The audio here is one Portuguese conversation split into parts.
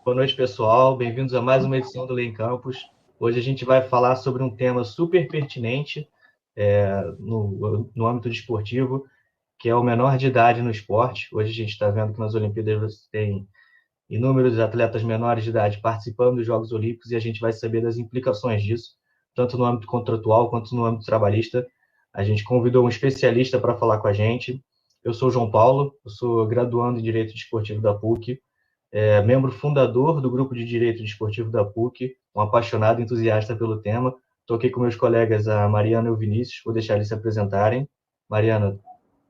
Boa noite, pessoal. Bem-vindos a mais uma edição do Lei em Campus. Hoje a gente vai falar sobre um tema super pertinente no âmbito desportivo, que é o menor de idade no esporte. Hoje a gente está vendo que nas Olimpíadas você tem inúmeros atletas menores de idade participando dos Jogos Olímpicos e a gente vai saber das implicações disso, tanto no âmbito contratual quanto no âmbito trabalhista. A gente convidou um especialista para falar com a gente. Eu sou o João Paulo, eu sou graduando em Direito Desportivo da PUC, membro fundador do Grupo de Direito Desportivo da PUC, um apaixonado e entusiasta pelo tema. Estou aqui com meus colegas, a Mariana e o Vinícius, vou deixar eles se apresentarem. Mariana,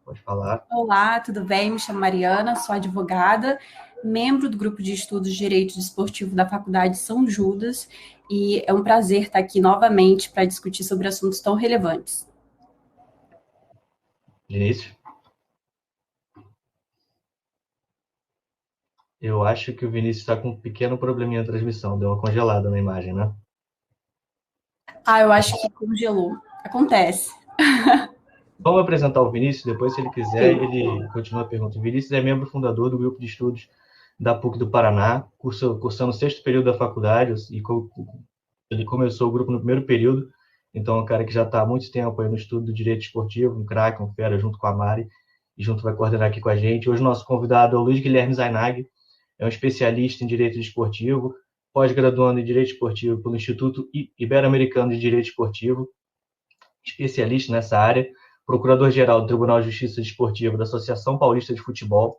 pode falar. Olá, tudo bem? Me chamo Mariana, sou advogada, membro do Grupo de Estudos de Direito Desportivo da Faculdade São Judas, e é um prazer estar aqui novamente para discutir sobre assuntos tão relevantes. Vinícius? Eu acho que o Vinícius está com um pequeno probleminha na transmissão, deu uma congelada na imagem, né? Eu acho que congelou. Acontece. Vamos apresentar o Vinícius, depois, se ele quiser, Sim. ele continua a pergunta. O Vinícius é membro fundador do Grupo de Estudos da PUC do Paraná, cursando o sexto período da faculdade, e ele começou o grupo no primeiro período, então é um cara que já está há muito tempo aí no estudo do direito esportivo, um craque, um fera, junto com a Mari, e junto vai coordenar aqui com a gente. Hoje o nosso convidado é o Luiz Guilherme Zainag, é um especialista em direito desportivo, pós-graduando em direito esportivo pelo Instituto Ibero-Americano de Direito Esportivo, especialista nessa área, procurador-geral do Tribunal de Justiça Desportiva da Associação Paulista de Futebol.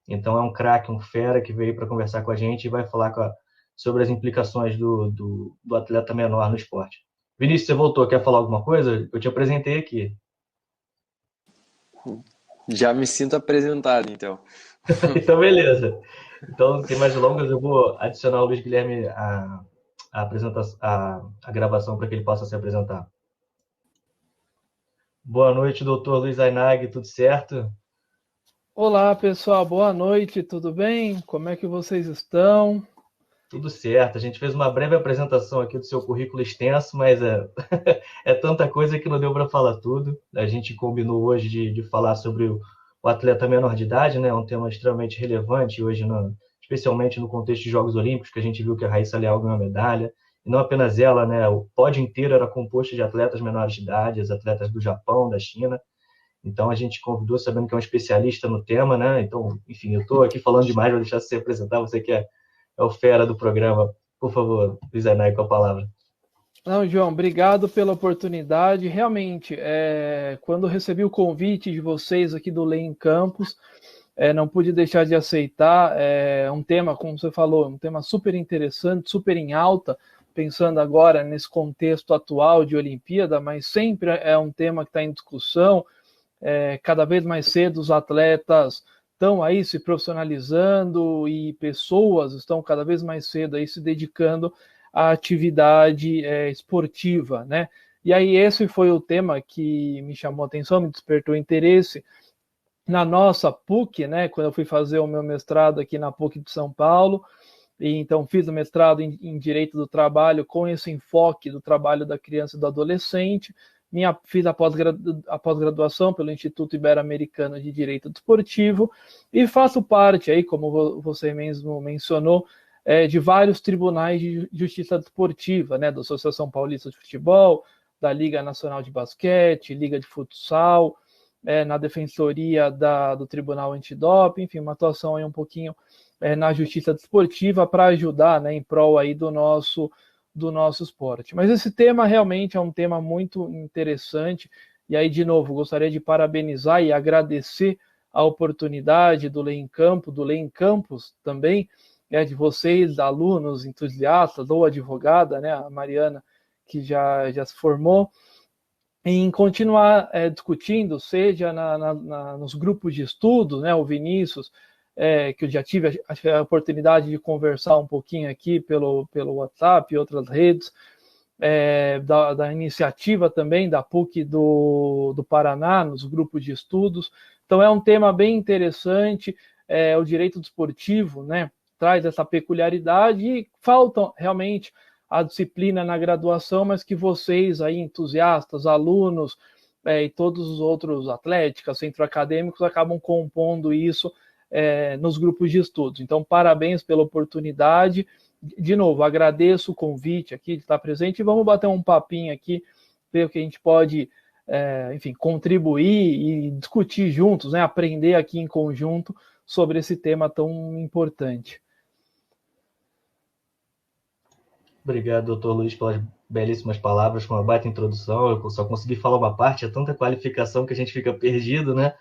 Então é um craque, um fera que veio para conversar com a gente e vai falar sobre as implicações do atleta menor no esporte. Vinícius, você voltou, quer falar alguma coisa? Eu te apresentei aqui. Já me sinto apresentado, então. Então, beleza. Então, sem mais delongas, eu vou adicionar o Luiz Guilherme a gravação para que ele possa se apresentar. Boa noite, doutor Luiz Zainag, tudo certo? Olá, pessoal, boa noite, tudo bem? Como é que vocês estão? Tudo certo. A gente fez uma breve apresentação aqui do seu currículo extenso, mas é tanta coisa que não deu para falar tudo. A gente combinou hoje de falar sobre o atleta menor de idade, né? É um tema extremamente relevante hoje, especialmente no contexto de Jogos Olímpicos, que a gente viu que a Raíssa Leal ganhou uma medalha. E não apenas ela, né? O pódio inteiro era composto de atletas menores de idade, as atletas do Japão, da China. Então a gente convidou, sabendo que é um especialista no tema, né? Então, enfim, eu estou aqui falando demais, vou deixar você se apresentar, você que é o fera do programa. Por favor, Luiz Zainag, com a palavra. Não, João, obrigado pela oportunidade. Realmente, quando eu recebi o convite de vocês aqui do Lei em Campus, não pude deixar de aceitar. É um tema, como você falou, um tema super interessante, super em alta, pensando agora nesse contexto atual de Olimpíada, mas sempre é um tema que está em discussão. Cada vez mais cedo os atletas estão aí se profissionalizando e pessoas estão cada vez mais cedo aí se dedicando à atividade esportiva, né? E aí esse foi o tema que me chamou a atenção, me despertou interesse na nossa PUC, né? Quando eu fui fazer o meu mestrado aqui na PUC de São Paulo, e então fiz o mestrado em Direito do Trabalho com esse enfoque do trabalho da criança e do adolescente. Fiz a pós-graduação pelo Instituto Ibero-Americano de Direito Desportivo e faço parte, aí, como você mesmo mencionou, de vários tribunais de justiça desportiva, né, da Associação Paulista de Futebol, da Liga Nacional de Basquete, Liga de Futsal, na Defensoria do Tribunal Antidoping, enfim, uma atuação aí um pouquinho na justiça desportiva para ajudar, né, em prol aí do nosso esporte. Mas esse tema realmente é um tema muito interessante, e aí, de novo, gostaria de parabenizar e agradecer a oportunidade do Lei em Campo, do Lei em Campus também, de vocês, alunos, entusiastas, ou advogada, né, a Mariana, que já se formou, em continuar discutindo, seja nos grupos de estudo, né, o Vinícius, que eu já tive a oportunidade de conversar um pouquinho aqui pelo WhatsApp e outras redes, da iniciativa também da PUC do Paraná, nos grupos de estudos. Então é um tema bem interessante, o direito desportivo, né, traz essa peculiaridade e faltam realmente a disciplina na graduação, mas que vocês aí, entusiastas, alunos e todos os outros atléticos, centro acadêmicos, acabam compondo isso nos grupos de estudos. Então, parabéns pela oportunidade. De novo, agradeço o convite aqui de estar presente e vamos bater um papinho aqui, ver o que a gente pode, enfim, contribuir e discutir juntos, né? Aprender aqui em conjunto sobre esse tema tão importante. Obrigado, doutor Luiz, pelas belíssimas palavras, com uma baita introdução. Eu só consegui falar uma parte, é tanta qualificação que a gente fica perdido, né?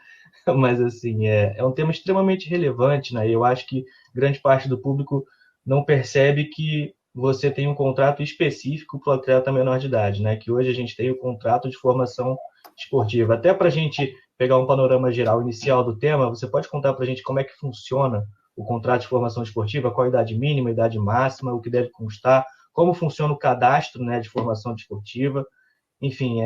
Mas, assim, é um tema extremamente relevante, né? E eu acho que grande parte do público não percebe que você tem um contrato específico para o atleta menor de idade, né? Que hoje a gente tem o contrato de formação esportiva. Até para a gente pegar um panorama geral inicial do tema, você pode contar para a gente como é que funciona o contrato de formação esportiva, qual a idade mínima, a idade máxima, o que deve constar, como funciona o cadastro, né, de formação desportiva, enfim,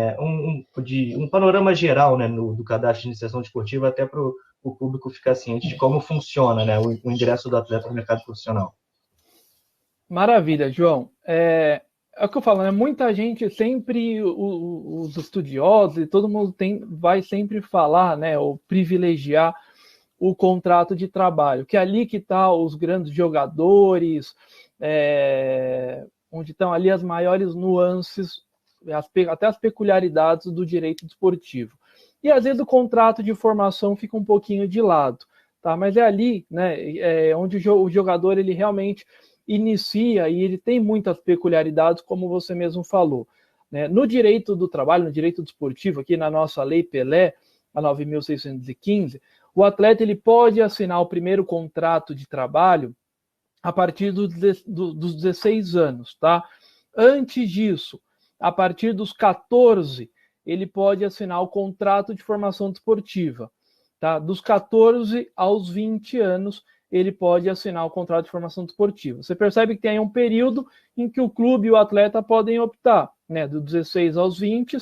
um panorama geral, né, do cadastro de iniciação desportiva, até para o público ficar ciente de como funciona, né, o ingresso do atleta no mercado profissional. Maravilha, João. É o que eu falo, né? Muita gente sempre, os estudiosos e todo mundo vai sempre falar, né, ou privilegiar o contrato de trabalho, que é ali que está os grandes jogadores, onde estão ali as maiores nuances, até as peculiaridades do direito desportivo. E às vezes o contrato de formação fica um pouquinho de lado, tá? Mas é ali, né, onde o jogador ele realmente inicia e ele tem muitas peculiaridades, como você mesmo falou, né? No direito do trabalho, no direito desportivo, aqui na nossa Lei Pelé, a 9.615, o atleta ele pode assinar o primeiro contrato de trabalho a partir dos 16 anos, tá? Antes disso, a partir dos 14, ele pode assinar o contrato de formação desportiva, tá? Dos 14 aos 20 anos, ele pode assinar o contrato de formação desportiva. Você percebe que tem aí um período em que o clube e o atleta podem optar, né? Do 16 aos 20,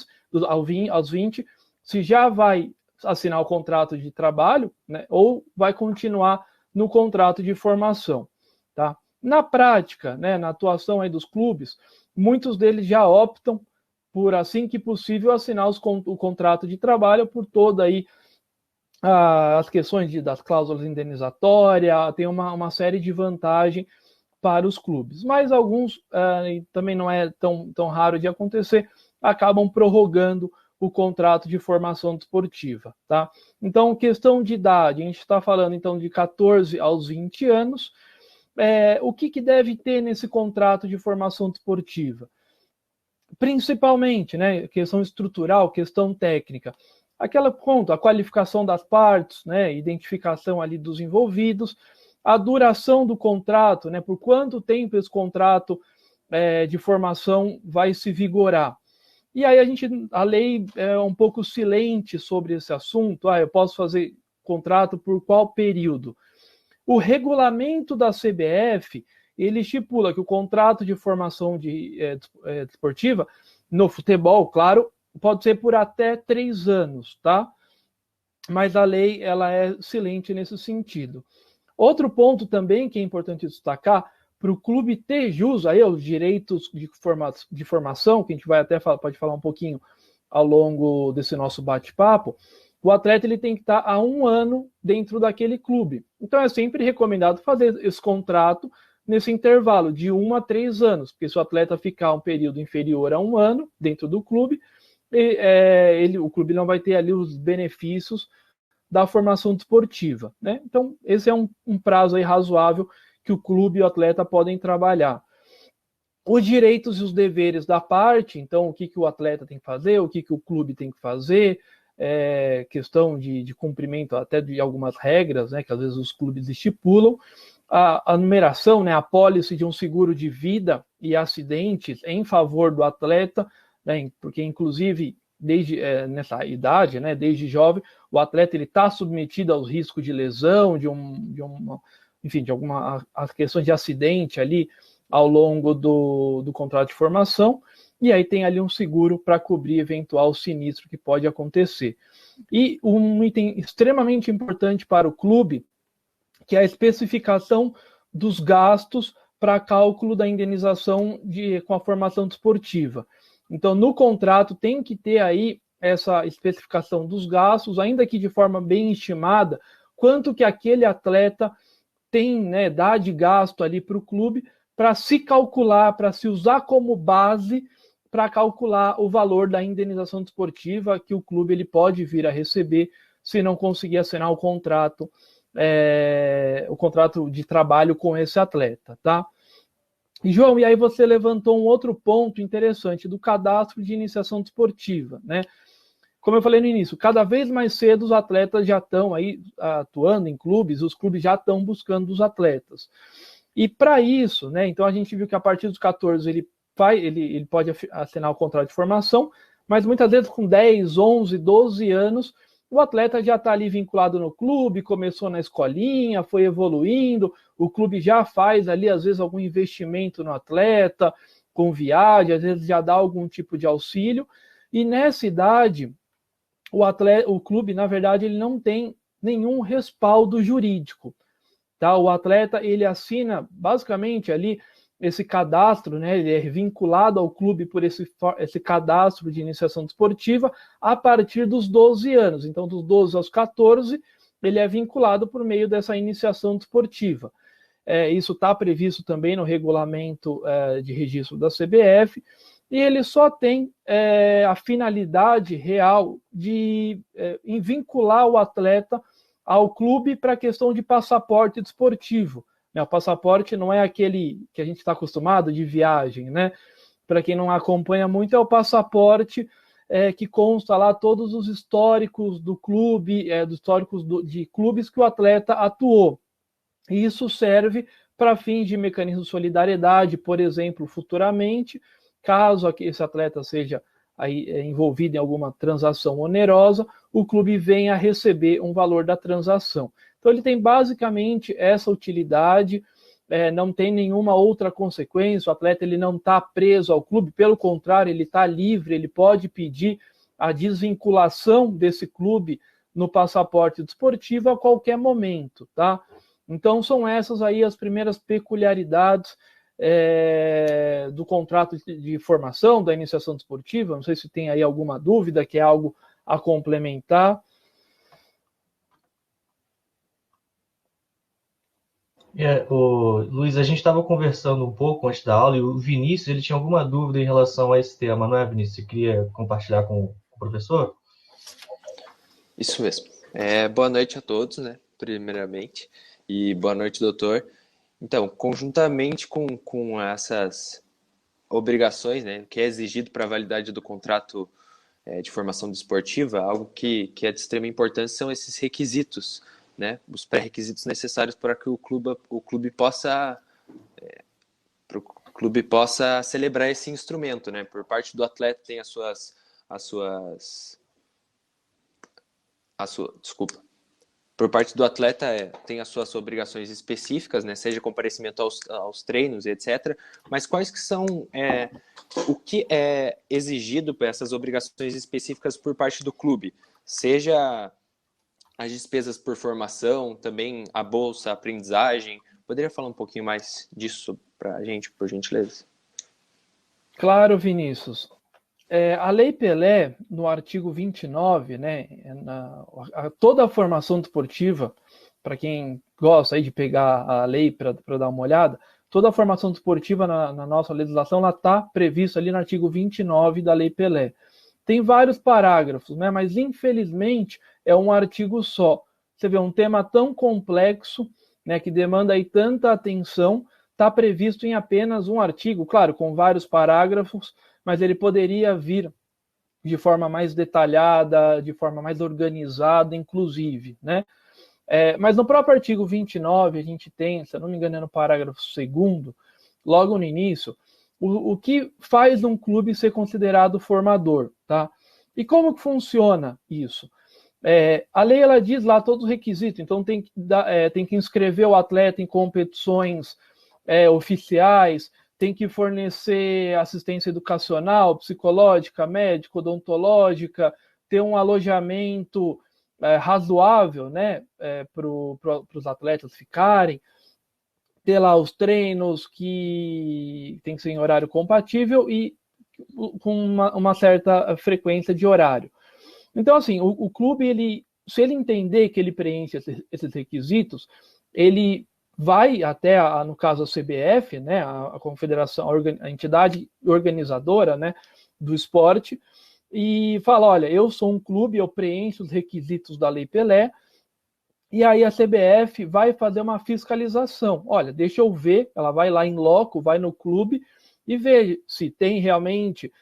aos 20, se já vai assinar o contrato de trabalho, né? Ou vai continuar no contrato de formação. Tá? Na prática, né, na atuação aí dos clubes, muitos deles já optam por, assim que possível, assinar o contrato de trabalho por toda aí as questões das cláusulas indenizatórias, tem uma série de vantagens para os clubes. Mas alguns, também não é tão raro de acontecer, acabam prorrogando o contrato de formação desportiva. Tá? Então, questão de idade, a gente está falando então de 14 aos 20 anos, o que deve ter nesse contrato de formação desportiva? Principalmente, né, questão estrutural, questão técnica. A qualificação das partes, né, identificação ali dos envolvidos, a duração do contrato, né, por quanto tempo esse contrato de formação vai se vigorar. E aí a lei é um pouco silente sobre esse assunto. Eu posso fazer contrato por qual período? O regulamento da CBF, ele estipula que o contrato de formação desportiva, no futebol, claro, pode ser por até 3 anos, tá? Mas a lei, ela é silente nesse sentido. Outro ponto também que é importante destacar, para o clube ter jus aí aos direitos de formação, que a gente pode falar um pouquinho ao longo desse nosso bate-papo, o atleta ele tem que estar há 1 ano dentro daquele clube. Então é sempre recomendado fazer esse contrato nesse intervalo de 1 a 3 anos, porque se o atleta ficar um período inferior a 1 ano dentro do clube, o clube não vai ter ali os benefícios da formação desportiva, né? Então esse é um prazo aí razoável que o clube e o atleta podem trabalhar. Os direitos e os deveres da parte, então o que o atleta tem que fazer, o que o clube tem que fazer, questão de cumprimento até de algumas regras, né, que às vezes os clubes estipulam, a numeração, né, a pólice de um seguro de vida e acidentes em favor do atleta, né, porque inclusive desde nessa idade, né, desde jovem, o atleta ele está submetido aos riscos de lesão, de alguma as questões de acidente ali ao longo do contrato de formação, e aí tem ali um seguro para cobrir eventual sinistro que pode acontecer. E um item extremamente importante para o clube, que é a especificação dos gastos para cálculo da indenização com a formação desportiva. Então, no contrato tem que ter aí essa especificação dos gastos, ainda que de forma bem estimada, quanto que aquele atleta tem, né, dá de gasto ali para o clube, para se calcular, para se usar como base para calcular o valor da indenização desportiva que o clube ele pode vir a receber se não conseguir assinar o contrato de trabalho com esse atleta, tá? E, João, e aí você levantou um outro ponto interessante do cadastro de iniciação desportiva, né? Como eu falei no início, cada vez mais cedo os atletas já estão aí atuando em clubes, os clubes já estão buscando os atletas. E para isso, né, então a gente viu que a partir dos 14 ele pode assinar o contrato de formação, mas muitas vezes com 10, 11, 12 anos, o atleta já está ali vinculado no clube, começou na escolinha, foi evoluindo, o clube já faz ali, às vezes, algum investimento no atleta, com viagem, às vezes já dá algum tipo de auxílio, e nessa idade, o clube, na verdade, ele não tem nenhum respaldo jurídico. Tá? O atleta, ele assina, basicamente, ali, esse cadastro, né, ele é vinculado ao clube por esse cadastro de iniciação desportiva a partir dos 12 anos. Então, dos 12 aos 14, ele é vinculado por meio dessa iniciação desportiva. Isso está previsto também no regulamento de registro da CBF, e ele só tem a finalidade real em vincular o atleta ao clube para a questão de passaporte desportivo. O passaporte não é aquele que a gente está acostumado de viagem, né? Para quem não acompanha muito, é o passaporte que consta lá todos os históricos do clube, dos históricos de clubes que o atleta atuou. E isso serve para fins de mecanismo de solidariedade, por exemplo, futuramente, caso esse atleta seja aí, envolvido em alguma transação onerosa, o clube venha a receber um valor da transação. Então ele tem basicamente essa utilidade, não tem nenhuma outra consequência, o atleta ele não está preso ao clube, pelo contrário, ele está livre, ele pode pedir a desvinculação desse clube no passaporte desportivo a qualquer momento, tá? Então são essas aí as primeiras peculiaridades do contrato de formação, da iniciação desportiva. Não sei se tem aí alguma dúvida, que é algo a complementar. Luiz, a gente estava conversando um pouco antes da aula e o Vinícius ele tinha alguma dúvida em relação a esse tema, não é, Vinícius? Você queria compartilhar com o professor? Isso mesmo. Boa noite a todos, né, primeiramente, e boa noite, doutor. Então, conjuntamente com essas obrigações, né, que é exigido para a validade do contrato de formação desportiva, algo que é de extrema importância são esses requisitos, né, os pré-requisitos necessários para que o clube possa celebrar esse instrumento, né? Por parte do atleta tem por parte do atleta tem as suas obrigações específicas, né? Seja comparecimento aos treinos, etc. Mas quais que são o que é exigido para essas obrigações específicas por parte do clube? Seja as despesas por formação, também a bolsa, a aprendizagem. Poderia falar um pouquinho mais disso para a gente, por gentileza? Claro, Vinícius. A Lei Pelé, no artigo 29, né, toda a formação desportiva, para quem gosta aí de pegar a lei para dar uma olhada, toda a formação desportiva na nossa legislação está prevista ali no artigo 29 da Lei Pelé. Tem vários parágrafos, né, mas infelizmente é um artigo só. Você vê um tema tão complexo, né, que demanda aí tanta atenção, está previsto em apenas um artigo, claro, com vários parágrafos, mas ele poderia vir de forma mais detalhada, de forma mais organizada, inclusive, né? Mas no próprio artigo 29, a gente tem, se eu não me engano, é no parágrafo 2º, logo no início, o que faz um clube ser considerado formador, tá? E como que funciona isso? A lei, ela diz lá todos os requisitos, então tem que inscrever o atleta em competições oficiais, tem que fornecer assistência educacional, psicológica, médica, odontológica, ter um alojamento razoável, né, para os atletas ficarem, ter lá os treinos que tem que ser em horário compatível e com uma certa frequência de horário. Então, assim, o clube, ele se ele entender que ele preenche esses requisitos, ele vai até, no caso, a CBF, né, a confederação, a entidade organizadora, né, do esporte, e fala, olha, eu sou um clube, eu preencho os requisitos da Lei Pelé, e aí a CBF vai fazer uma fiscalização. Olha, deixa eu ver, ela vai lá em loco, vai no clube e vê se tem realmente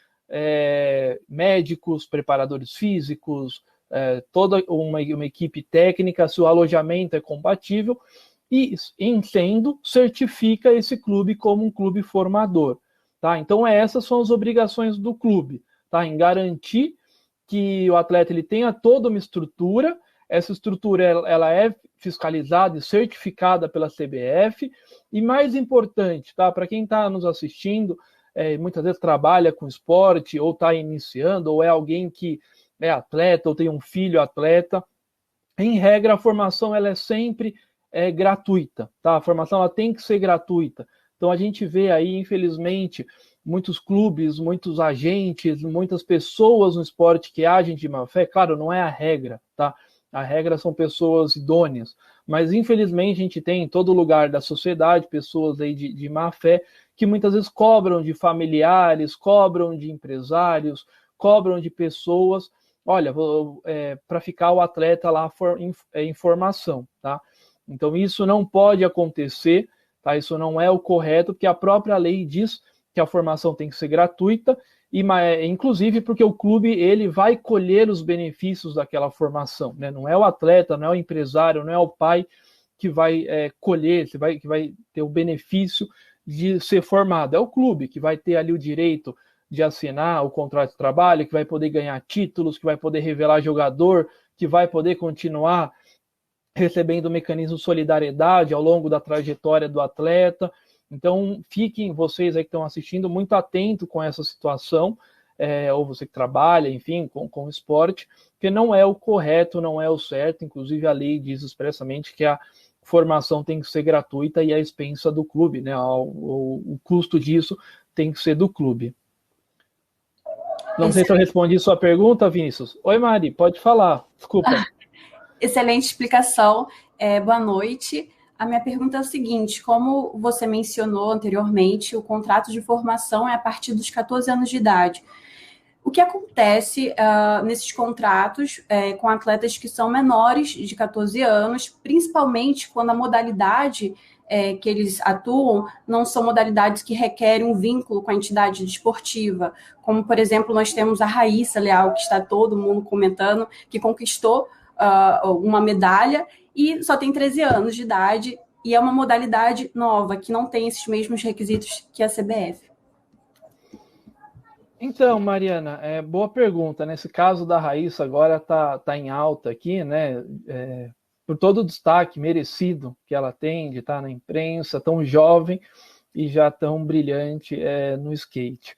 médicos, preparadores físicos, toda uma equipe técnica, se o alojamento é compatível, e, em sendo, certifica esse clube como um clube formador. Tá? Então, essas são as obrigações do clube, tá? Em garantir que o atleta ele tenha toda uma estrutura, essa estrutura ela é fiscalizada e certificada pela CBF, e mais importante, tá? Para quem está nos assistindo, muitas vezes trabalha com esporte, ou está iniciando, ou é alguém que é atleta, ou tem um filho atleta, em regra, a formação ela é sempre gratuita, tá? A formação ela tem que ser gratuita. Então a gente vê aí, infelizmente, muitos clubes, muitos agentes, muitas pessoas no esporte que agem de má fé. Claro, não é a regra, tá? A regra são pessoas idôneas, mas infelizmente a gente tem em todo lugar da sociedade pessoas aí de má fé que muitas vezes cobram de familiares, cobram de empresários, cobram de pessoas, olha, para ficar o atleta lá em formação, tá? Então isso não pode acontecer, tá? Isso não é o correto, porque a própria lei diz que a formação tem que ser gratuita, e inclusive porque o clube ele vai colher os benefícios daquela formação, né? Não é o atleta, não é o empresário, não é o pai que vai colher, que vai ter o benefício de ser formado, é o clube que vai ter ali o direito de assinar o contrato de trabalho, que vai poder ganhar títulos, que vai poder revelar jogador, que vai poder continuar recebendo o mecanismo de solidariedade ao longo da trajetória do atleta. Então, fiquem vocês aí que estão assistindo muito atento com essa situação, ou você que trabalha, enfim, com esporte, porque não é o correto, não é o certo. Inclusive, a lei diz expressamente que a formação tem que ser gratuita e a expensa do clube, né? O custo disso tem que ser do clube. Não sei se eu respondi sua pergunta, Vinícius. Oi, Mari, pode falar. Desculpa. Excelente explicação. Boa noite. A minha pergunta é o seguinte: como você mencionou anteriormente, o contrato de formação é a partir dos 14 anos de idade. O que acontece nesses contratos com atletas que são menores de 14 anos, principalmente quando a modalidade que eles atuam não são modalidades que requerem um vínculo com a entidade desportiva, como, por exemplo, nós temos a Raíssa Leal, que está todo mundo comentando, que conquistou uma medalha e só tem 13 anos de idade, e é uma modalidade nova, que não tem esses mesmos requisitos que a CBF. Então, Mariana, boa pergunta. Nesse caso da Raíssa, agora tá em alta aqui, né? Por todo o destaque merecido que ela tem de estar na imprensa, tão jovem e já tão brilhante no skate.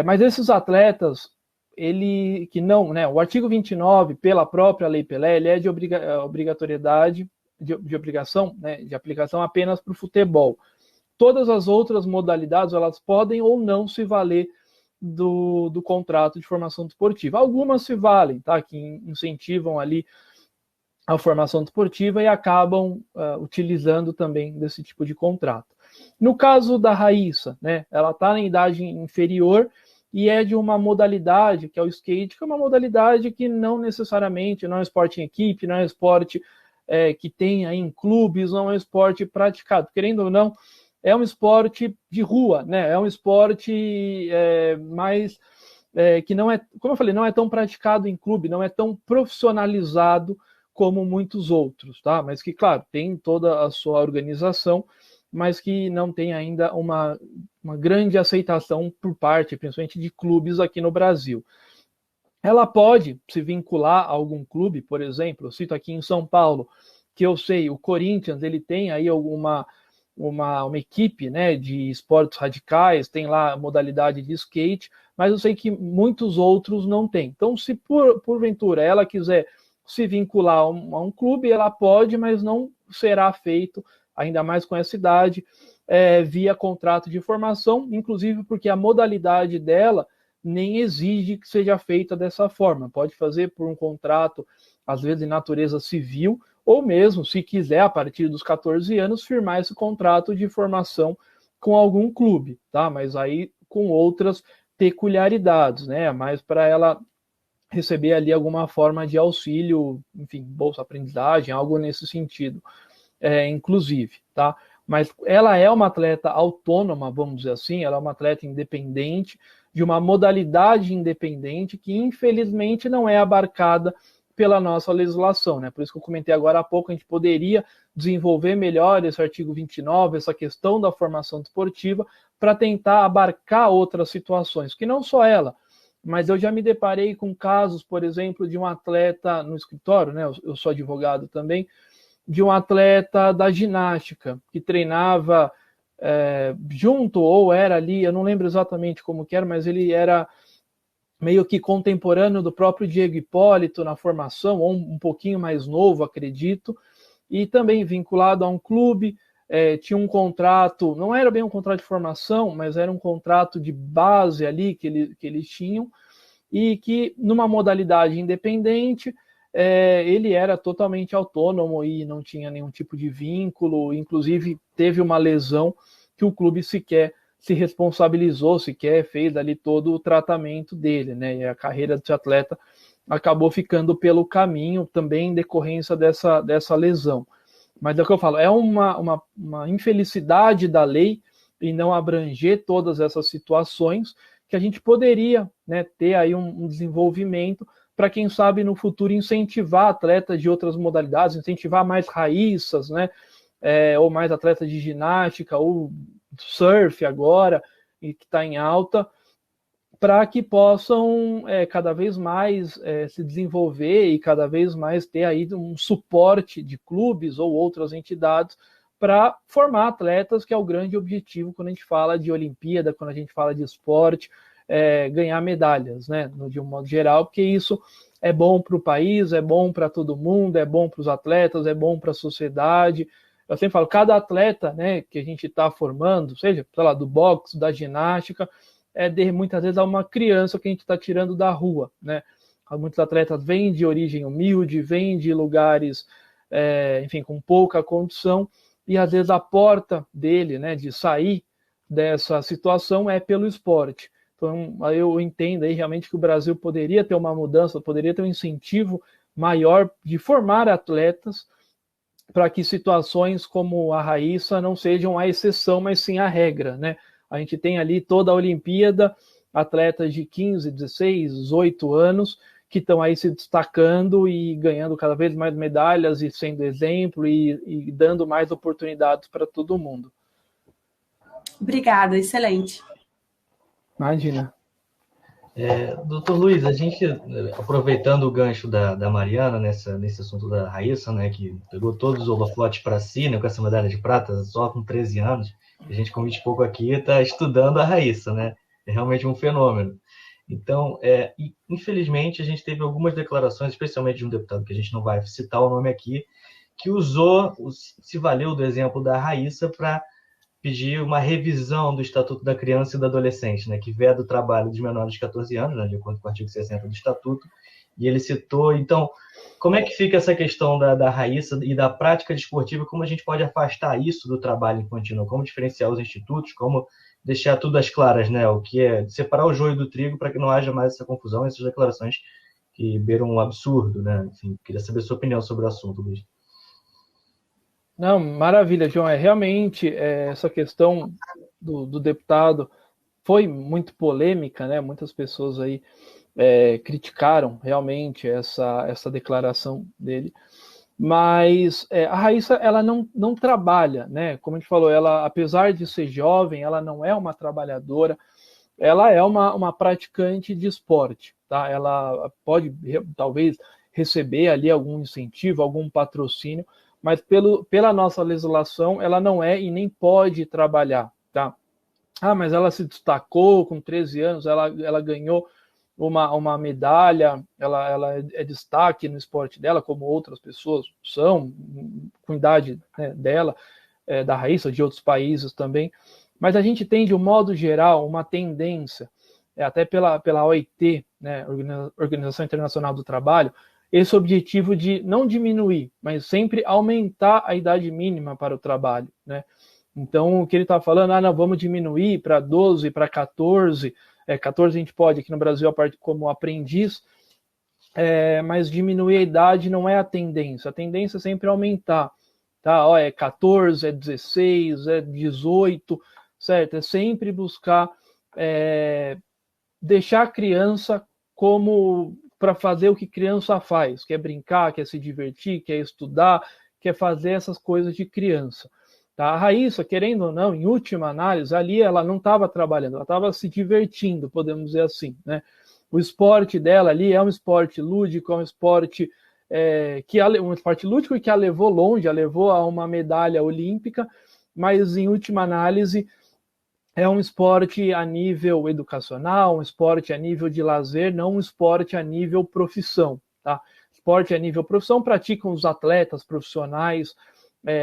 Mas esses atletas, que não, né? O artigo 29, pela própria Lei Pelé, ele é de obrigatoriedade, de obrigação, né? De aplicação apenas para o futebol. Todas as outras modalidades, elas podem ou não se valer do contrato de formação desportiva. Algumas se valem, tá? Que incentivam ali a formação desportiva e acabam utilizando também desse tipo de contrato. No caso da Raíssa, né? Ela está na idade inferior e é de uma modalidade, que é o skate, que é uma modalidade que não necessariamente, não é um esporte em equipe, não é um esporte que tem aí em clubes, não é um esporte praticado. Querendo ou não, é um esporte de rua, né? É um esporte mais que não é, como eu falei, não é tão praticado em clube, não é tão profissionalizado como muitos outros, tá? Mas que, claro, tem toda a sua organização, mas que não tem ainda uma grande aceitação por parte, principalmente de clubes aqui no Brasil. Ela pode se vincular a algum clube, por exemplo, eu cito aqui em São Paulo, que eu sei, o Corinthians, ele tem aí uma equipe, né, de esportes radicais, tem lá a modalidade de skate, mas eu sei que muitos outros não têm. Então, se porventura ela quiser se vincular a um clube, ela pode, mas não será feito, ainda mais com essa idade, via contrato de formação, inclusive porque a modalidade dela nem exige que seja feita dessa forma. Pode fazer por um contrato às vezes de natureza civil, ou mesmo, se quiser, a partir dos 14 anos, firmar esse contrato de formação com algum clube, tá? Mas aí com outras peculiaridades, né? Mas para ela receber ali alguma forma de auxílio, enfim, bolsa aprendizagem, algo nesse sentido, inclusive, tá? Mas ela é uma atleta autônoma, vamos dizer assim, ela é uma atleta independente, de uma modalidade independente que, infelizmente, não é abarcada pela nossa legislação, né? Por isso que eu comentei agora há pouco, a gente poderia desenvolver melhor esse artigo 29, essa questão da formação desportiva, para tentar abarcar outras situações, que não só ela, mas eu já me deparei com casos, por exemplo, de um atleta no escritório, né? Eu sou advogado também, de um atleta da ginástica, que treinava junto, ou era ali, eu não lembro exatamente como que era, mas ele era meio que contemporâneo do próprio Diego Hipólito na formação, ou um pouquinho mais novo, acredito, e também vinculado a um clube, tinha um contrato, não era bem um contrato de formação, mas era um contrato de base ali que eles tinham, e que numa modalidade independente, ele era totalmente autônomo e não tinha nenhum tipo de vínculo, inclusive teve uma lesão que o clube sequer se responsabilizou, sequer fez ali todo o tratamento dele, né? E a carreira desse atleta acabou ficando pelo caminho também em decorrência dessa lesão. Mas é o que eu falo, é uma infelicidade da lei em não abranger todas essas situações, que a gente poderia, né, ter aí um desenvolvimento para, quem sabe, no futuro incentivar atletas de outras modalidades, incentivar mais raíças, né, ou mais atletas de ginástica, ou surf agora, e que está em alta, para que possam cada vez mais se desenvolver e cada vez mais ter aí um suporte de clubes ou outras entidades para formar atletas, que é o grande objetivo quando a gente fala de Olimpíada, quando a gente fala de esporte, ganhar medalhas, né, de um modo geral, porque isso é bom para o país, é bom para todo mundo, é bom para os atletas, é bom para a sociedade. Eu sempre falo, cada atleta, né, que a gente está formando, seja, sei lá, do boxe, da ginástica, muitas vezes é uma criança que a gente está tirando da rua, né? Muitos atletas vêm de origem humilde, vêm de lugares, enfim, com pouca condição, e às vezes a porta dele, né, de sair dessa situação é pelo esporte. Então, eu entendo aí realmente que o Brasil poderia ter uma mudança, poderia ter um incentivo maior de formar atletas, para que situações como a Raíssa não sejam a exceção, mas sim a regra, né? A gente tem ali toda a Olimpíada, atletas de 15, 16, 18 anos, que estão aí se destacando e ganhando cada vez mais medalhas e sendo exemplo e dando mais oportunidades para todo mundo. Obrigada, excelente. Imagina. Doutor Luiz, a gente, aproveitando o gancho da Mariana nesse assunto da Raíssa, né, que pegou todos os holofotes para si, né, com essa medalha de prata, só com 13 anos, a gente com 20 e pouco aqui está estudando a Raíssa, né? É realmente um fenômeno. Então, infelizmente, a gente teve algumas declarações, especialmente de um deputado que a gente não vai citar o nome aqui, que se valeu do exemplo da Raíssa para pedir uma revisão do Estatuto da Criança e do Adolescente, né, que veda o trabalho dos menores de 14 anos, né, de acordo com o artigo 60 do Estatuto, e ele citou, então, como é que fica essa questão da Raíssa e da prática desportiva, como a gente pode afastar isso do trabalho infantil, como diferenciar os institutos, como deixar tudo às claras, né, o que é separar o joio do trigo para que não haja mais essa confusão, essas declarações que beiram um absurdo, né, enfim, queria saber a sua opinião sobre o assunto, Luiz. Não, maravilha, João. Realmente essa questão do deputado foi muito polêmica, né? Muitas pessoas aí criticaram realmente essa declaração dele. Mas a Raíssa, ela não trabalha, né? Como a gente falou, ela, apesar de ser jovem, ela não é uma trabalhadora, ela é uma praticante de esporte, tá? Ela pode, talvez, receber ali algum incentivo, algum patrocínio, mas pela nossa legislação, ela não é e nem pode trabalhar, tá? Mas ela se destacou com 13 anos, ela ganhou uma medalha, ela é destaque no esporte dela, como outras pessoas são, com idade, né, dela, da Raíssa, de outros países também. Mas a gente tem, de um modo geral, uma tendência, até pela OIT, né, Organização Internacional do Trabalho, esse objetivo de não diminuir, mas sempre aumentar a idade mínima para o trabalho, né? Então, o que ele está falando, não, vamos diminuir para 12, para 14, 14 a gente pode aqui no Brasil, a parte como aprendiz, mas diminuir a idade não é a tendência é sempre aumentar, tá? É 14, é 16, é 18, certo? É sempre buscar deixar a criança como para fazer o que criança faz, quer brincar, quer se divertir, quer estudar, quer fazer essas coisas de criança. Tá? A Raíssa, querendo ou não, em última análise, ali ela não estava trabalhando, ela estava se divertindo, podemos dizer assim, né? O esporte dela ali é um esporte lúdico, é um esporte um esporte lúdico que a levou longe, a levou a uma medalha olímpica, mas em última análise é um esporte a nível educacional, um esporte a nível de lazer, não um esporte a nível profissão, tá? Esporte a nível profissão praticam os atletas profissionais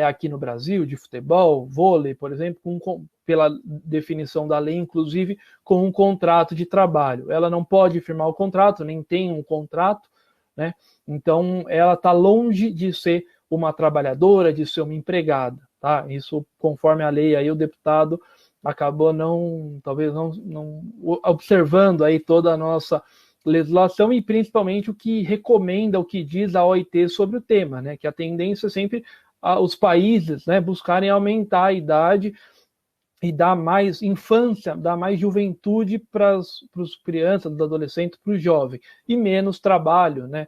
aqui no Brasil, de futebol, vôlei, por exemplo, pela definição da lei, inclusive, com um contrato de trabalho. Ela não pode firmar o contrato, nem tem um contrato, né? Então, ela está longe de ser uma trabalhadora, de ser uma empregada, tá? Isso, conforme a lei, aí o deputado acabou talvez não observando aí toda a nossa legislação e principalmente o que recomenda, o que diz a OIT sobre o tema, né? Que a tendência é sempre os países, né, buscarem aumentar a idade e dar mais infância, dar mais juventude para as crianças, dos adolescentes, para os jovens, e menos trabalho, né?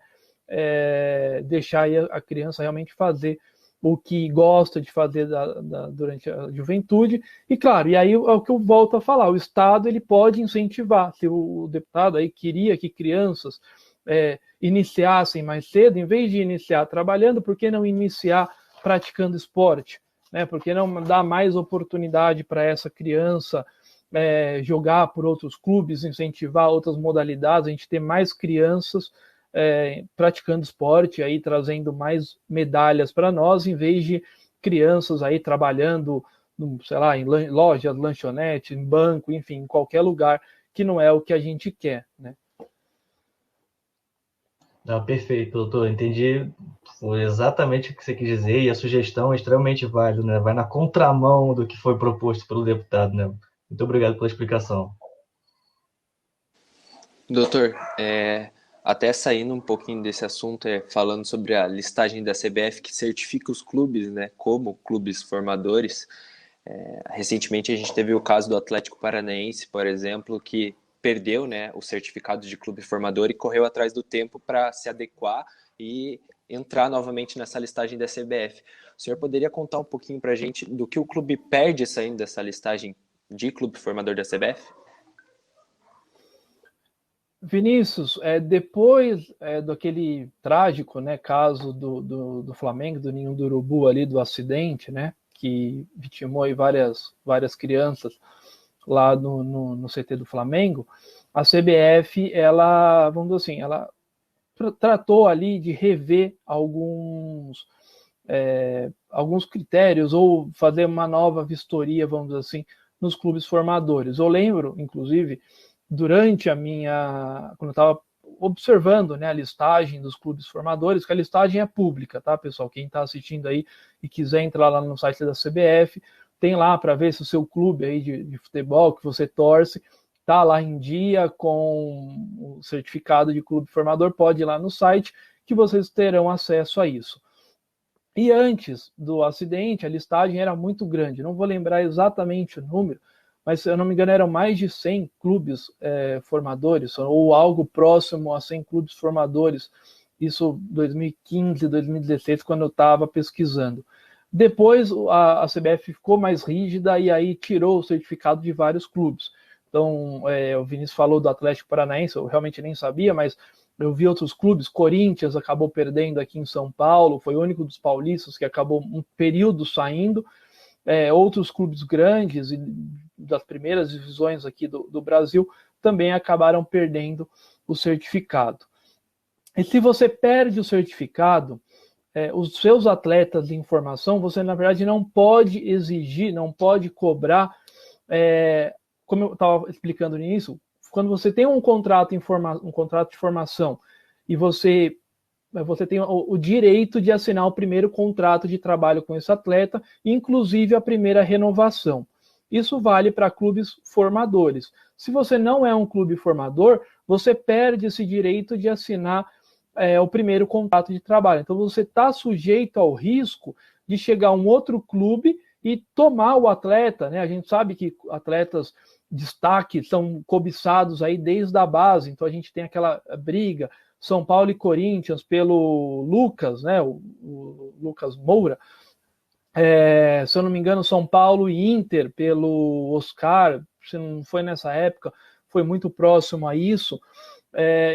Deixar a criança realmente fazer o que gosta de fazer durante a juventude. E claro, e aí é o que eu volto a falar, o Estado ele pode incentivar, se o deputado aí queria que crianças iniciassem mais cedo, em vez de iniciar trabalhando, por que não iniciar praticando esporte, né? Por que não dar mais oportunidade para essa criança jogar por outros clubes, incentivar outras modalidades, a gente ter mais crianças praticando esporte, aí trazendo mais medalhas para nós, em vez de crianças aí trabalhando, sei lá, em lojas, lanchonete, em banco, enfim, em qualquer lugar, que não é o que a gente quer, né? Não, perfeito, doutor. Entendi. Foi exatamente o que você quis dizer e a sugestão é extremamente válida, né? Vai na contramão do que foi proposto pelo deputado, né? Muito obrigado pela explicação. Doutor, até saindo um pouquinho desse assunto, falando sobre a listagem da CBF que certifica os clubes, né, como clubes formadores. Recentemente a gente teve o caso do Atlético Paranaense, por exemplo, que perdeu, né, o certificado de clube formador e correu atrás do tempo para se adequar e entrar novamente nessa listagem da CBF. O senhor poderia contar um pouquinho para a gente do que o clube perde saindo dessa listagem de clube formador da CBF? Vinícius, depois daquele trágico, né, caso do Flamengo, do Ninho do Urubu ali, do acidente, né, que vitimou aí várias crianças lá no CT do Flamengo, a CBF, ela, vamos dizer assim, ela tratou ali de rever alguns critérios ou fazer uma nova vistoria, vamos dizer assim, nos clubes formadores. Eu lembro, inclusive, durante quando eu estava observando, né, a listagem dos clubes formadores, que a listagem é pública, tá, pessoal? Quem está assistindo aí e quiser entrar lá no site da CBF, tem lá para ver se o seu clube aí de futebol que você torce está lá em dia com o certificado de clube formador, pode ir lá no site que vocês terão acesso a isso. E antes do acidente, a listagem era muito grande, não vou lembrar exatamente o número, mas se eu não me engano eram mais de 100 clubes formadores, ou algo próximo a 100 clubes formadores, isso 2015, 2016, quando eu estava pesquisando. Depois a CBF ficou mais rígida e aí tirou o certificado de vários clubes. Então, o Vinícius falou do Atlético Paranaense, eu realmente nem sabia, mas eu vi outros clubes, Corinthians acabou perdendo aqui em São Paulo, foi o único dos paulistas que acabou um período saindo, outros clubes grandes e das primeiras divisões aqui do Brasil também acabaram perdendo o certificado. E se você perde o certificado, os seus atletas de formação, você na verdade não pode exigir, não pode cobrar, como eu estava explicando nisso, quando você tem um contrato de formação e você você tem o direito de assinar o primeiro contrato de trabalho com esse atleta, inclusive a primeira renovação. Isso vale para clubes formadores. Se você não é um clube formador, você perde esse direito de assinar o primeiro contrato de trabalho. Então você está sujeito ao risco de chegar um outro clube e tomar o atleta, né? A gente sabe que atletas destaque são cobiçados aí desde a base, então a gente tem aquela briga, São Paulo e Corinthians pelo Lucas, né? O Lucas Moura. Se eu não me engano, São Paulo e Inter pelo Oscar, se não foi nessa época, foi muito próximo a isso.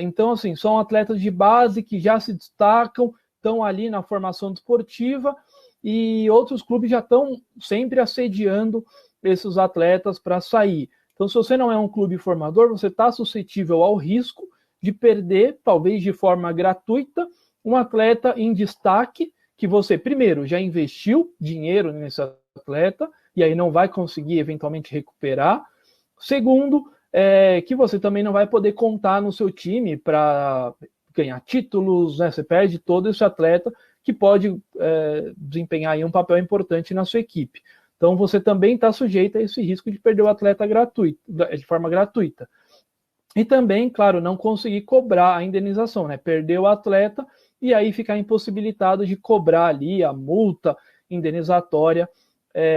Então, assim, são atletas de base que já se destacam, estão ali na formação desportiva e outros clubes já estão sempre assediando esses atletas para sair. Então, se você não é um clube formador, você está suscetível ao risco de perder, talvez de forma gratuita, um atleta em destaque que você, primeiro, já investiu dinheiro nesse atleta e aí não vai conseguir eventualmente recuperar. Segundo, que você também não vai poder contar no seu time para ganhar títulos, né? Você perde todo esse atleta que pode desempenhar aí um papel importante na sua equipe. Então você também está sujeito a esse risco de perder o atleta de forma gratuita. E também, claro, não conseguir cobrar a indenização, né? Perder o atleta e aí ficar impossibilitado de cobrar ali a multa indenizatória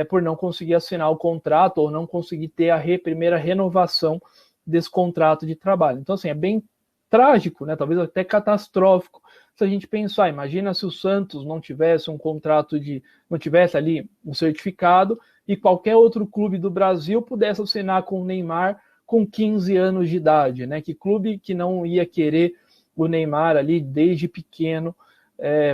por não conseguir assinar o contrato ou não conseguir ter a primeira renovação desse contrato de trabalho. Então, assim, é bem trágico, né? Talvez até catastrófico, se a gente pensar. Imagina se o Santos não tivesse um contrato não tivesse ali um certificado e qualquer outro clube do Brasil pudesse assinar com o Neymar com 15 anos de idade, né? Que clube que não ia querer o Neymar ali desde pequeno,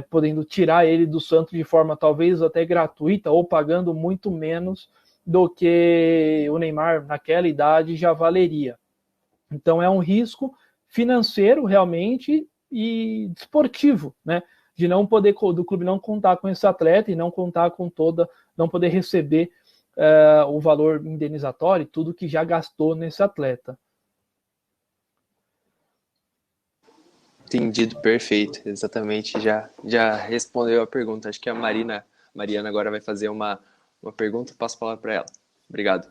podendo tirar ele do Santos de forma talvez até gratuita ou pagando muito menos do que o Neymar naquela idade já valeria. Então é um risco financeiro realmente e desportivo, né? De não poder, do clube não contar com esse atleta e não contar com não poder receber o valor indenizatório, tudo que já gastou nesse atleta. Entendido, perfeito, exatamente, já respondeu a pergunta. Acho que a Mariana agora vai fazer uma pergunta, passo a palavra para ela. Obrigado.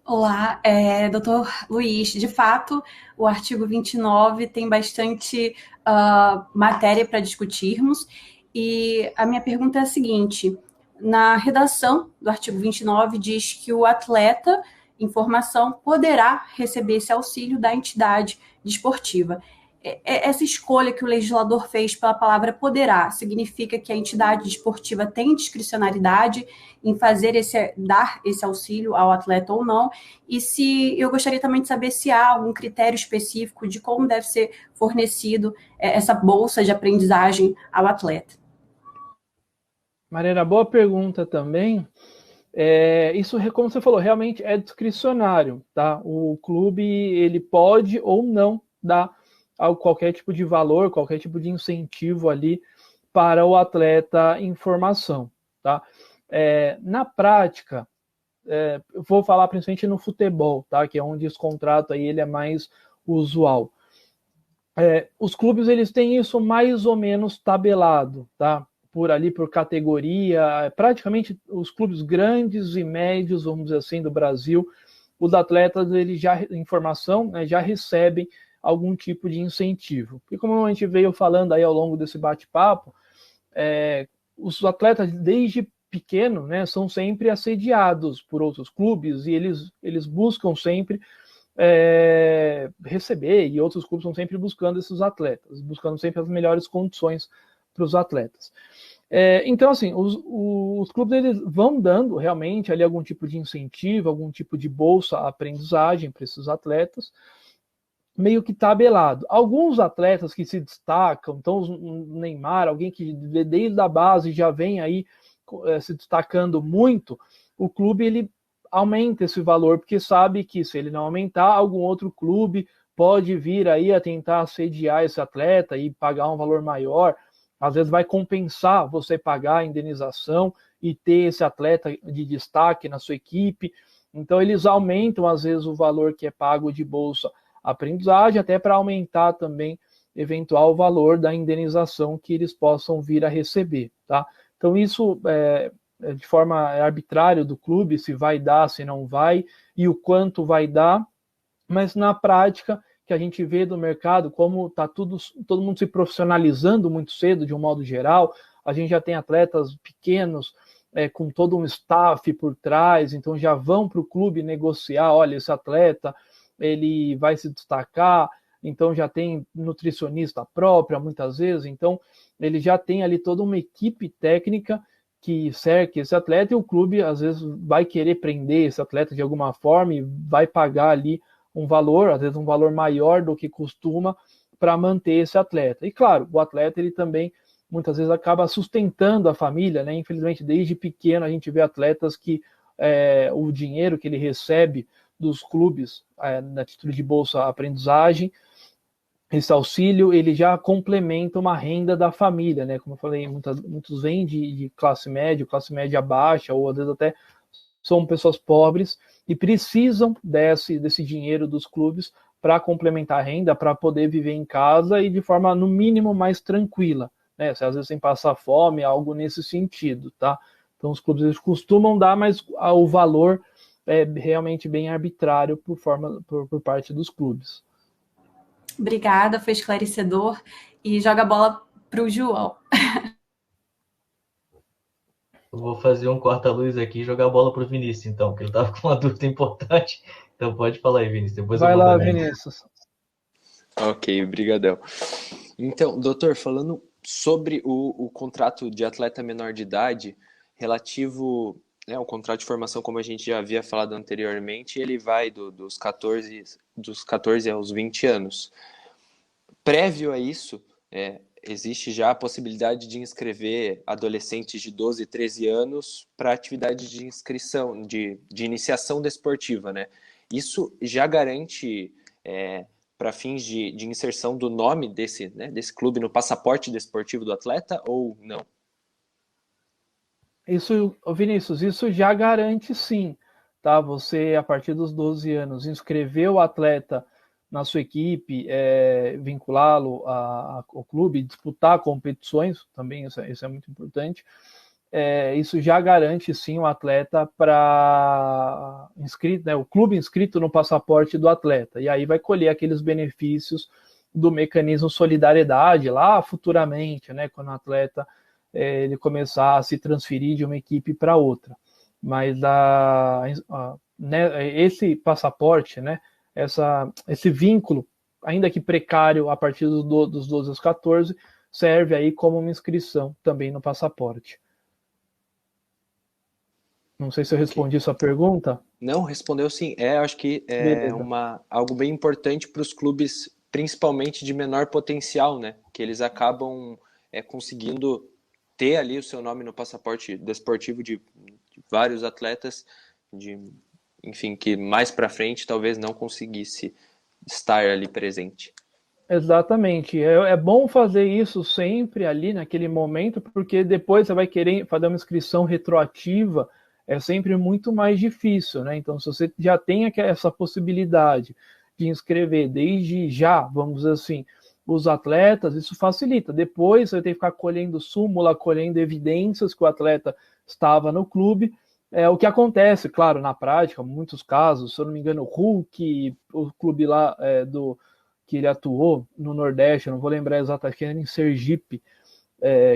Olá, doutor Luiz. De fato, o artigo 29 tem bastante matéria para discutirmos e a minha pergunta é a seguinte: na redação do artigo 29 diz que o atleta em formação poderá receber esse auxílio da entidade desportiva. Essa escolha que o legislador fez pela palavra poderá significa que a entidade desportiva tem discricionariedade em dar esse auxílio ao atleta ou não, e eu gostaria também de saber se há algum critério específico de como deve ser fornecido essa bolsa de aprendizagem ao atleta. Mariana, boa pergunta também. Isso, como você falou, realmente é discricionário, tá? O clube, ele pode ou não dar qualquer tipo de valor, qualquer tipo de incentivo ali para o atleta em formação, tá? Na prática, eu vou falar principalmente no futebol, tá? Que é onde esse contrato aí ele é mais usual. Os clubes, eles têm isso mais ou menos tabelado, tá? Por categoria, praticamente os clubes grandes e médios, vamos dizer assim, do Brasil, os atletas, eles já, em formação, né, já recebem algum tipo de incentivo. E como a gente veio falando aí ao longo desse bate-papo, os atletas desde pequeno, né, são sempre assediados por outros clubes e eles buscam sempre receber, e outros clubes estão sempre buscando esses atletas, buscando sempre as melhores condições para os atletas. Então, assim, os clubes eles vão dando realmente ali algum tipo de incentivo, algum tipo de bolsa aprendizagem para esses atletas, meio que tabelado. Alguns atletas que se destacam, então o Neymar, alguém que desde a base já vem aí se destacando muito, o clube ele aumenta esse valor, porque sabe que se ele não aumentar, algum outro clube pode vir aí a tentar assediar esse atleta e pagar um valor maior. Às vezes vai compensar você pagar a indenização e ter esse atleta de destaque na sua equipe. Então eles aumentam às vezes o valor que é pago de bolsa aprendizagem, até para aumentar também eventual valor da indenização que eles possam vir a receber, tá? Então isso de forma arbitrária do clube, se vai dar, se não vai, e o quanto vai dar, mas na prática, que a gente vê do mercado, como está todo mundo se profissionalizando muito cedo, de um modo geral, a gente já tem atletas pequenos, com todo um staff por trás, então já vão para o clube negociar, olha, esse atleta, ele vai se destacar, então já tem nutricionista própria, muitas vezes, então ele já tem ali toda uma equipe técnica que cerca esse atleta, e o clube, às vezes, vai querer prender esse atleta de alguma forma e vai pagar ali um valor, às vezes um valor maior do que costuma, para manter esse atleta. E claro, o atleta, ele também muitas vezes acaba sustentando a família, né? Infelizmente, desde pequeno a gente vê atletas que o dinheiro que ele recebe dos clubes na título de bolsa aprendizagem, esse auxílio, ele já complementa uma renda da família, né? Como eu falei, muitos vêm de classe média baixa, ou às vezes até são pessoas pobres e precisam desse dinheiro dos clubes para complementar a renda, para poder viver em casa e de forma, no mínimo, mais tranquila, né? Às vezes sem passar fome, algo nesse sentido, tá? Então os clubes eles costumam dar, mas o valor é realmente bem arbitrário por parte dos clubes. Obrigada, foi esclarecedor. E joga a bola para o João. Eu vou fazer um corta-luz aqui e jogar a bola para o Vinícius, então, porque ele estava com uma dúvida importante. Então pode falar aí, Vinícius. Depois vai lá, Vinícius. Ok, brigadão. Então, doutor, falando sobre o contrato de atleta menor de idade, relativo ao contrato de formação, como a gente já havia falado anteriormente, ele vai dos 14 aos 20 anos. Prévio a isso, existe já a possibilidade de inscrever adolescentes de 12 e 13 anos para atividade de inscrição, de iniciação desportiva, né? Isso já garante, para fins de inserção do nome desse clube no passaporte desportivo do atleta ou não? Isso, Vinícius, isso já garante sim, tá? Você, a partir dos 12 anos, inscrever o atleta na sua equipe, vinculá-lo ao clube, disputar competições, também isso é muito importante. Isso já garante sim o atleta para inscrito, né, o clube inscrito no passaporte do atleta, e aí vai colher aqueles benefícios do mecanismo solidariedade lá futuramente, né, quando o atleta ele começar a se transferir de uma equipe para outra. Mas esse passaporte, né, esse vínculo, ainda que precário, a partir dos 12 aos 14, serve aí como uma inscrição também no passaporte. Não sei se eu respondi sua pergunta. Não, respondeu sim. Acho que algo bem importante para os clubes, principalmente de menor potencial, né? Que eles acabam conseguindo ter ali o seu nome no passaporte desportivo de vários atletas, enfim, que mais para frente talvez não conseguisse estar ali presente. Exatamente. É bom fazer isso sempre ali naquele momento, porque depois você vai querer fazer uma inscrição retroativa, é sempre muito mais difícil, né? Então, se você já tem essa possibilidade de inscrever desde já, vamos dizer assim, os atletas, isso facilita. Depois você vai ter que ficar colhendo súmula, colhendo evidências que o atleta estava no clube. O que acontece, claro, na prática, muitos casos, se eu não me engano, o Hulk, o clube lá que ele atuou no Nordeste, eu não vou lembrar exatamente, que era em Sergipe,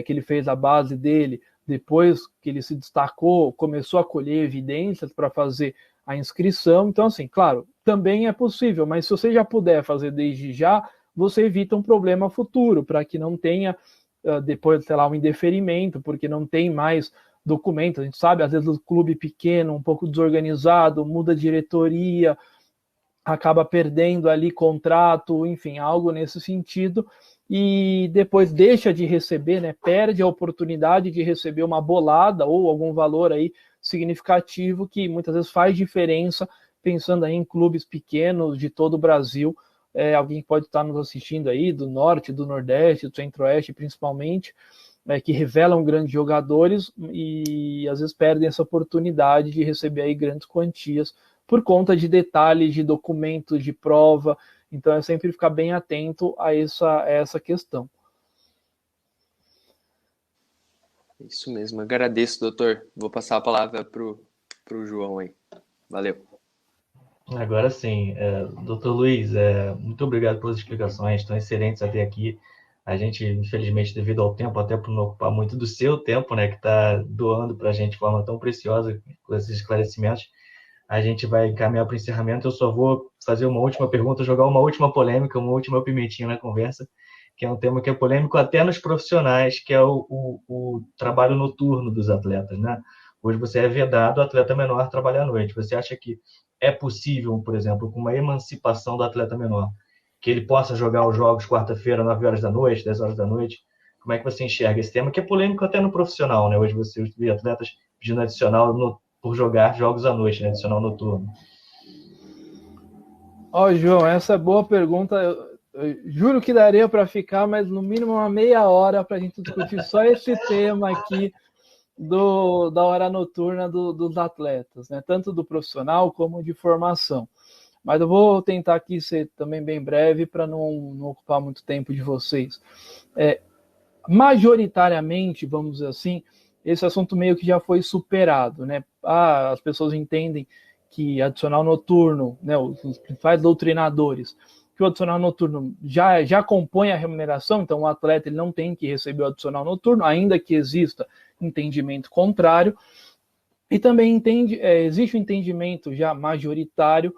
que ele fez a base dele, depois que ele se destacou, começou a colher evidências para fazer a inscrição. Então, assim, claro, também é possível, mas se você já puder fazer desde já, você evita um problema futuro, para que não tenha depois, sei lá, um indeferimento, porque não tem mais documentos. A gente sabe, às vezes o clube pequeno, um pouco desorganizado, muda a diretoria, acaba perdendo ali contrato, enfim, algo nesse sentido, e depois deixa de receber, né, perde a oportunidade de receber uma bolada ou algum valor aí significativo que muitas vezes faz diferença, pensando aí em clubes pequenos de todo o Brasil. Alguém pode estar nos assistindo aí do Norte, do Nordeste, do Centro-Oeste principalmente, que revelam grandes jogadores e às vezes perdem essa oportunidade de receber aí grandes quantias por conta de detalhes, de documentos, de prova. Então é sempre ficar bem atento a essa questão. Isso mesmo, agradeço, doutor. Vou passar a palavra para o João aí. Valeu. Agora sim, doutor Luiz, muito obrigado pelas explicações tão excelentes até aqui. A gente, infelizmente, devido ao tempo, até por não ocupar muito do seu tempo, né, que está doando para a gente de forma tão preciosa com esses esclarecimentos, a gente vai encaminhar para o encerramento. Eu só vou fazer uma última pergunta, jogar uma última polêmica, uma última pimentinha na conversa, que é um tema que é polêmico até nos profissionais, que é o trabalho noturno dos atletas, né? Hoje você é vedado o atleta menor trabalhar à noite. Você acha que é possível, por exemplo, com uma emancipação do atleta menor, que ele possa jogar os jogos quarta-feira, 9 horas da noite, 10 horas da noite? Como é que você enxerga esse tema, que é polêmico até no profissional, né? Hoje você vê atletas pedindo adicional por jogar jogos à noite, né? Adicional noturno. João, essa é boa pergunta. Eu juro que daria para ficar, mas no mínimo uma meia hora para a gente discutir só esse tema aqui da hora noturna dos atletas, né? Tanto do profissional como de formação. Mas eu vou tentar aqui ser também bem breve para não ocupar muito tempo de vocês. Majoritariamente, vamos dizer assim, esse assunto meio que já foi superado, né? As pessoas entendem que adicional noturno, né, os principais doutrinadores, que o adicional noturno já compõe a remuneração, então o atleta ele não tem que receber o adicional noturno, ainda que exista entendimento contrário. E também existe um entendimento já majoritário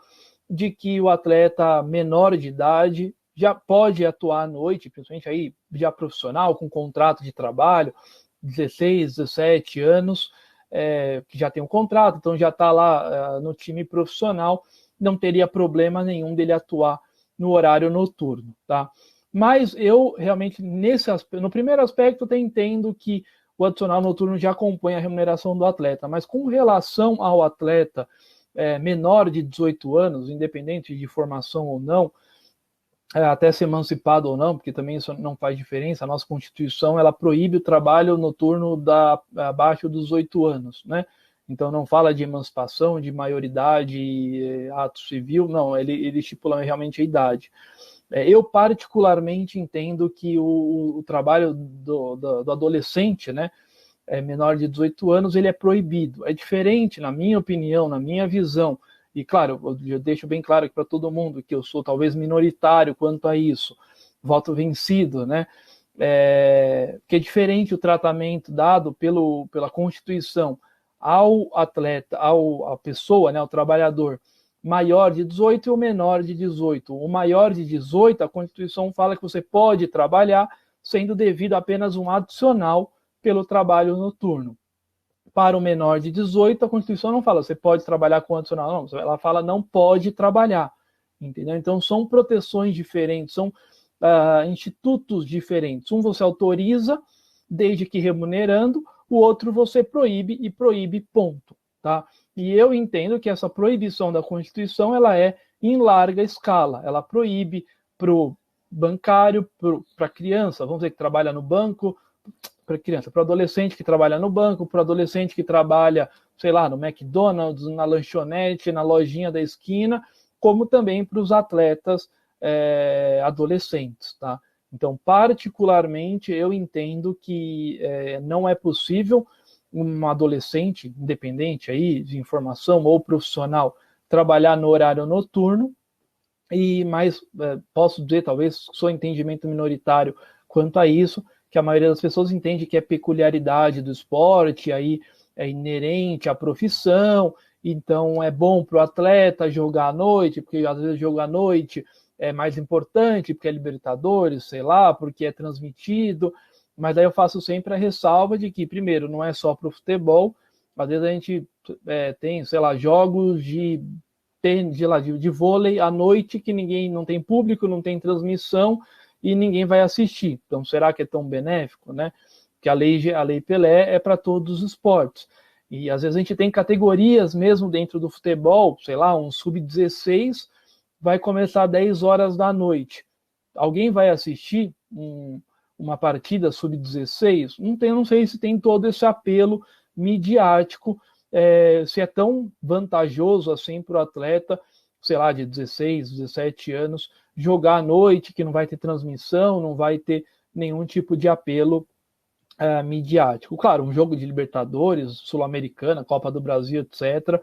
de que o atleta menor de idade já pode atuar à noite, principalmente aí já profissional, com contrato de trabalho, 16, 17 anos, que já tem um contrato, então já está lá no time profissional, não teria problema nenhum dele atuar no horário noturno, tá? Mas eu realmente, no primeiro aspecto, eu entendo que o adicional noturno já compõe a remuneração do atleta, mas com relação ao atleta menor de 18 anos, independente de formação ou não, até ser emancipado ou não, porque também isso não faz diferença, a nossa Constituição ela proíbe o trabalho noturno abaixo dos 18 anos, né? Então não fala de emancipação, de maioridade, ato civil, não, ele estipula realmente a idade. Eu particularmente entendo que o trabalho do adolescente, né, menor de 18 anos, ele é proibido. É diferente, na minha opinião, na minha visão, e claro, eu deixo bem claro aqui para todo mundo que eu sou talvez minoritário quanto a isso, voto vencido, né? Que é diferente o tratamento dado pela Constituição ao atleta, à pessoa, né, ao trabalhador maior de 18 e o menor de 18. O maior de 18, a Constituição fala que você pode trabalhar sendo devido apenas um adicional pelo trabalho noturno. Para o menor de 18, a Constituição não fala você pode trabalhar com adicional, não. Ela fala não pode trabalhar, entendeu? Então são proteções diferentes, são institutos diferentes. Um você autoriza, desde que remunerando, o outro você proíbe e proíbe ponto, tá? E eu entendo que essa proibição da Constituição ela é em larga escala. Ela proíbe para o bancário, para a criança, vamos dizer que trabalha no banco, para criança, para o adolescente que trabalha no banco, para o adolescente que trabalha, sei lá, no McDonald's, na lanchonete, na lojinha da esquina, como também para os atletas adolescentes, tá? Então, particularmente, eu entendo que não é possível um adolescente, independente aí de informação ou profissional, trabalhar no horário noturno, mas posso dizer, talvez, sou entendimento minoritário quanto a isso, que a maioria das pessoas entende que é peculiaridade do esporte, aí é inerente à profissão, então é bom para o atleta jogar à noite, porque às vezes jogar à noite é mais importante, porque é Libertadores, sei lá, porque é transmitido, mas aí eu faço sempre a ressalva de que, primeiro, não é só para o futebol, às vezes a gente tem, sei lá, jogos de vôlei à noite que ninguém, não tem público, não tem transmissão, e ninguém vai assistir. Então, será que é tão benéfico, né? Que a lei Pelé é para todos os esportes. E às vezes a gente tem categorias mesmo dentro do futebol, sei lá, um sub-16 vai começar às 10 horas da noite. Alguém vai assistir uma partida sub-16? Não sei se tem todo esse apelo midiático, se é tão vantajoso assim para o atleta sei lá, de 16, 17 anos, jogar à noite, que não vai ter transmissão, não vai ter nenhum tipo de apelo midiático. Claro, um jogo de Libertadores, Sul-Americana, Copa do Brasil, etc.,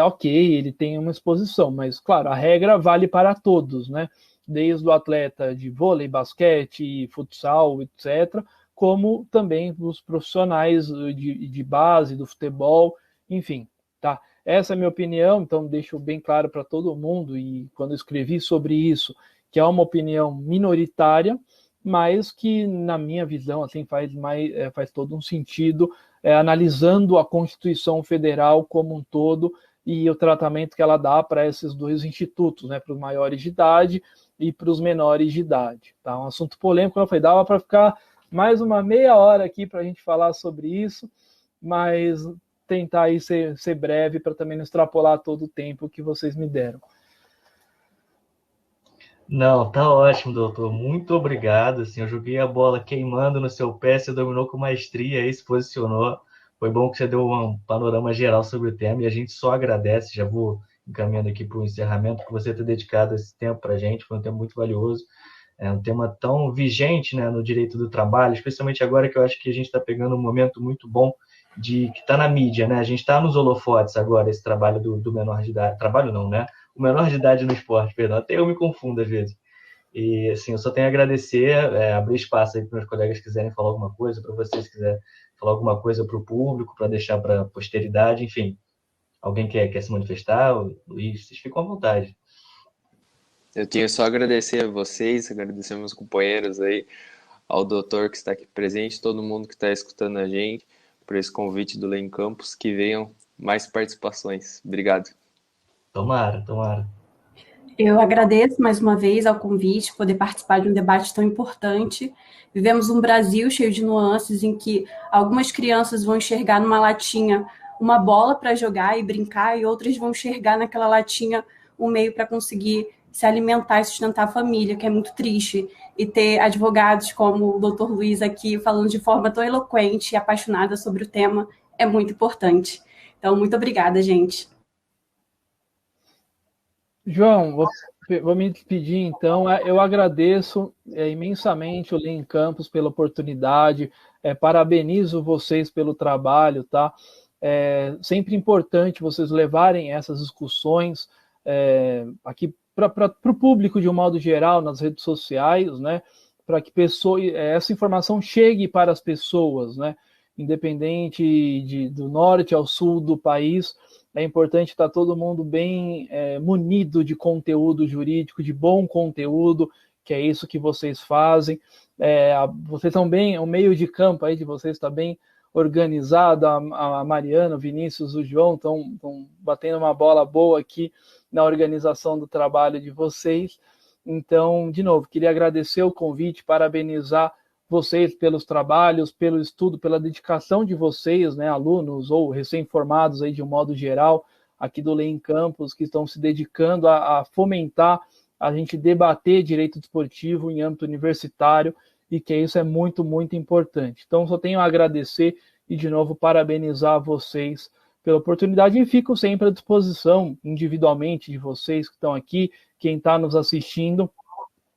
ok, ele tem uma exposição, mas, claro, a regra vale para todos, né? Desde o atleta de vôlei, basquete, futsal, etc., como também os profissionais de base, do futebol, enfim, tá? Essa é a minha opinião, então deixo bem claro para todo mundo, e quando eu escrevi sobre isso, que é uma opinião minoritária, mas que, na minha visão, assim, faz todo um sentido, analisando a Constituição Federal como um todo e o tratamento que ela dá para esses dois institutos, né, para os maiores de idade e para os menores de idade. Tá? Um assunto polêmico, como eu falei, dava para ficar mais uma meia hora aqui para a gente falar sobre isso, mas tentar aí ser breve para também não extrapolar todo o tempo que vocês me deram. Não, tá ótimo, doutor. Muito obrigado. Assim, eu joguei a bola queimando no seu pé, você dominou com maestria e se posicionou. Foi bom que você deu um panorama geral sobre o tema e a gente só agradece. Já vou encaminhando aqui para o encerramento, por você ter dedicado esse tempo para a gente. Foi um tempo muito valioso. É um tema tão vigente, né, no direito do trabalho, especialmente agora que eu acho que a gente está pegando um momento muito bom que está na mídia, né? A gente está nos holofotes agora, esse trabalho do menor de idade. Trabalho não, né? O menor de idade no esporte, perdão. Até eu me confundo às vezes. E, assim, eu só tenho a agradecer, abrir espaço aí para meus colegas que quiserem falar alguma coisa, para vocês quiserem falar alguma coisa para o público, para deixar para a posteridade, enfim. Alguém quer se manifestar? Luiz, vocês ficam à vontade. Eu tenho só a agradecer a vocês, agradecer aos meus companheiros aí, ao doutor que está aqui presente, todo mundo que está escutando a gente, por esse convite do Lei em Campos, que venham mais participações. Obrigado. Tomara, tomara. Eu agradeço mais uma vez ao convite, poder participar de um debate tão importante. Vivemos um Brasil cheio de nuances em que algumas crianças vão enxergar numa latinha uma bola para jogar e brincar, e outras vão enxergar naquela latinha um meio para conseguir se alimentar e sustentar a família, que é muito triste. E ter advogados como o Dr. Luiz aqui falando de forma tão eloquente e apaixonada sobre o tema é muito importante. Então, muito obrigada, gente. João, vou me despedir então. Eu agradeço imensamente o Lei em Campos pela oportunidade, parabenizo vocês pelo trabalho, tá? É sempre importante vocês levarem essas discussões aqui para o público de um modo geral, nas redes sociais, né? Para que essa informação chegue para as pessoas, né? Independente do norte ao sul do país, é importante estar todo mundo bem munido de conteúdo jurídico, de bom conteúdo, que é isso que vocês fazem. Vocês estão bem, o meio de campo aí de vocês está bem organizado, a Mariana, o Vinícius, o João estão batendo uma bola boa aqui na organização do trabalho de vocês. Então, de novo, queria agradecer o convite, parabenizar vocês pelos trabalhos, pelo estudo, pela dedicação de vocês, né, alunos ou recém-formados aí de um modo geral, aqui do Lei em Campos, que estão se dedicando a fomentar, a gente debater direito desportivo em âmbito universitário, e que isso é muito, muito importante. Então, só tenho a agradecer e, de novo, parabenizar vocês pela oportunidade, e fico sempre à disposição, individualmente, de vocês que estão aqui, quem está nos assistindo,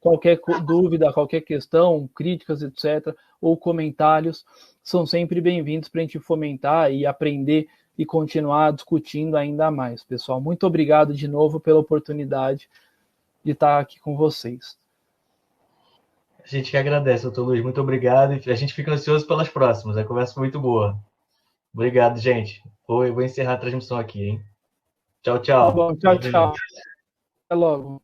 qualquer dúvida, qualquer questão, críticas, etc., ou comentários, são sempre bem-vindos para a gente fomentar e aprender e continuar discutindo ainda mais. Pessoal, muito obrigado de novo pela oportunidade de estar aqui com vocês. A gente que agradece, doutor Luiz. Muito obrigado. A gente fica ansioso pelas próximas. A conversa foi muito boa. Obrigado, gente. Vou encerrar a transmissão aqui, hein? Tchau, tchau. Tá bom, tchau, tchau. Até logo.